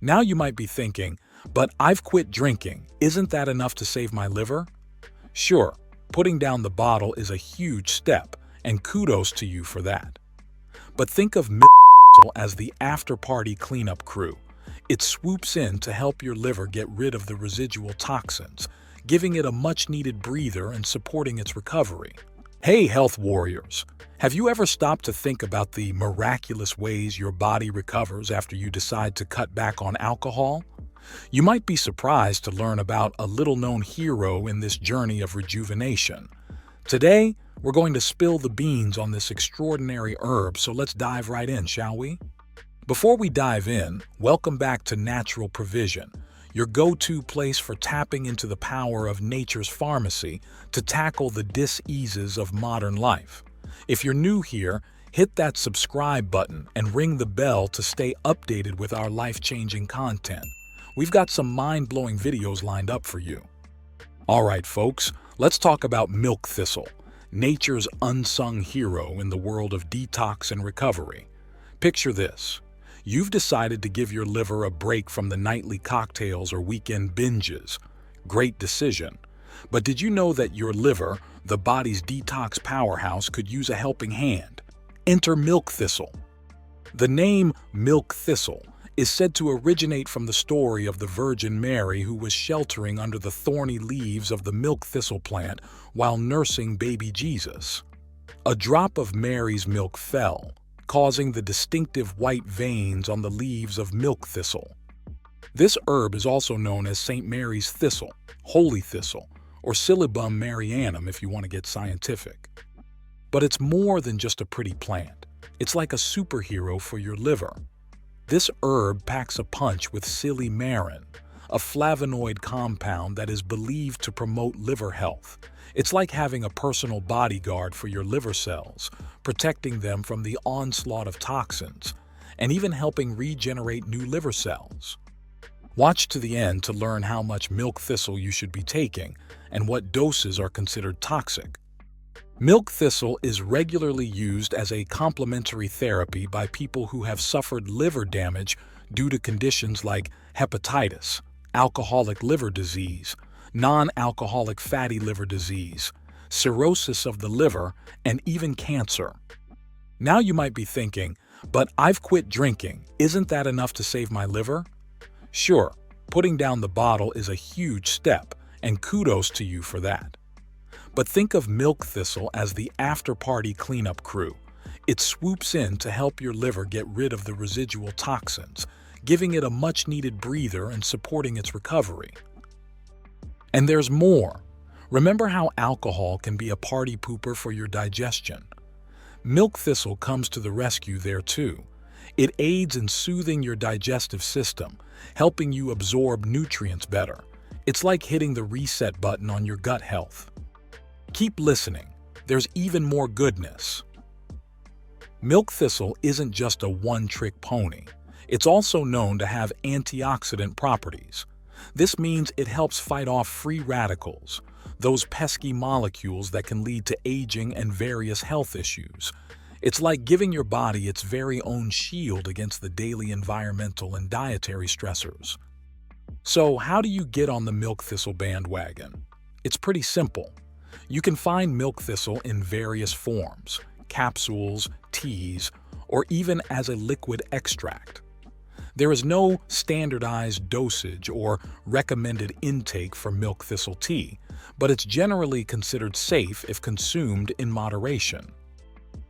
Now you might be thinking, but I've quit drinking. Isn't that enough to save my liver? Sure, putting down the bottle is a huge step, and kudos to you for that. But think of Miraculous as the after-party cleanup crew. It swoops in to help your liver get rid of the residual toxins, giving it a much-needed breather and supporting its recovery. Hey, health warriors! Have you ever stopped to think about the miraculous ways your body recovers after you decide to cut back on alcohol? You might be surprised to learn about a little-known hero in this journey of rejuvenation. Today, we're going to spill the beans on this extraordinary herb, so let's dive right in, shall we? Before we dive in, welcome back to Natural Provision, your go-to place for tapping into the power of nature's pharmacy to tackle the dis-eases of modern life. If you're new here, hit that subscribe button and ring the bell to stay updated with our life-changing content. We've got some mind-blowing videos lined up for you. Alright folks, let's talk about milk thistle, nature's unsung hero in the world of detox and recovery. Picture this. You've decided to give your liver a break from the nightly cocktails or weekend binges. Great decision. But did you know that your liver, the body's detox powerhouse, could use a helping hand? Enter milk thistle. The name milk thistle is said to originate from the story of the Virgin Mary who was sheltering under the thorny leaves of the milk thistle plant while nursing baby Jesus. A drop of Mary's milk fell, causing the distinctive white veins on the leaves of milk thistle. This herb is also known as St. Mary's thistle, holy thistle, or Silybum Marianum if you want to get scientific. But it's more than just a pretty plant. It's like a superhero for your liver. This herb packs a punch with silymarin, a flavonoid compound that is believed to promote liver health. It's like having a personal bodyguard for your liver cells, protecting them from the onslaught of toxins, and even helping regenerate new liver cells. Watch to the end to learn how much milk thistle you should be taking and what doses are considered toxic. Milk thistle is regularly used as a complementary therapy by people who have suffered liver damage due to conditions like hepatitis, alcoholic liver disease, non-alcoholic fatty liver disease, cirrhosis of the liver, and even cancer. Now you might be thinking, but I've quit drinking. Isn't that enough to save my liver? Sure, putting down the bottle is a huge step, and kudos to you for that. But think of milk thistle as the after-party cleanup crew. It swoops in to help your liver get rid of the residual toxins, giving it a much-needed breather and supporting its recovery. And there's more. Remember how alcohol can be a party pooper for your digestion? Milk thistle comes to the rescue there too. It aids in soothing your digestive system, helping you absorb nutrients better. It's like hitting the reset button on your gut health. Keep listening. There's even more goodness. Milk thistle isn't just a one-trick pony. It's also known to have antioxidant properties. This means it helps fight off free radicals, those pesky molecules that can lead to aging and various health issues. It's like giving your body its very own shield against the daily environmental and dietary stressors. So, how do you get on the milk thistle bandwagon? It's pretty simple. You can find milk thistle in various forms, capsules, teas, or even as a liquid extract. There is no standardized dosage or recommended intake for milk thistle tea, but it's generally considered safe if consumed in moderation.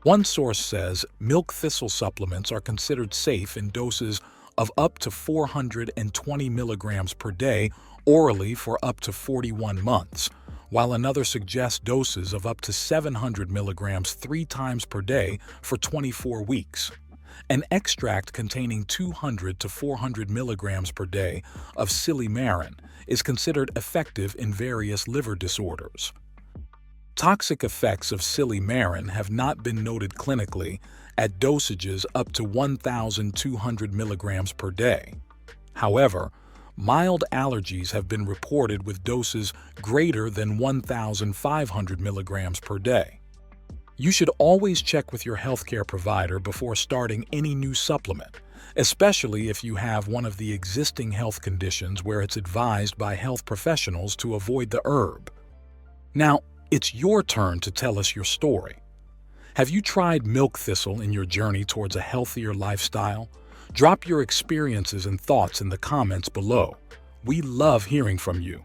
One source says milk thistle supplements are considered safe in doses of up to 420 milligrams per day orally for up to 41 months, while another suggests doses of up to 700 milligrams 3 times per day for 24 weeks. An extract containing 200 to 400 milligrams per day of silymarin is considered effective in various liver disorders. Toxic effects of silymarin have not been noted clinically at dosages up to 1,200 milligrams per day. However, mild allergies have been reported with doses greater than 1,500 milligrams per day. You should always check with your healthcare provider before starting any new supplement, especially if you have one of the existing health conditions where it's advised by health professionals to avoid the herb. Now, it's your turn to tell us your story. Have you tried milk thistle in your journey towards a healthier lifestyle? Drop your experiences and thoughts in the comments below. We love hearing from you.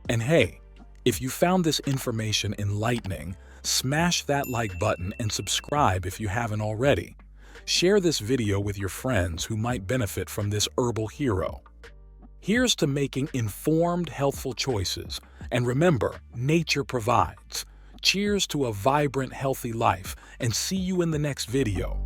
And hey, if you found this information enlightening, smash that like button and subscribe if you haven't already. Share this video with your friends who might benefit from this herbal hero. Here's to making informed, healthful choices. And remember, nature provides. Cheers to a vibrant, healthy life, and see you in the next video.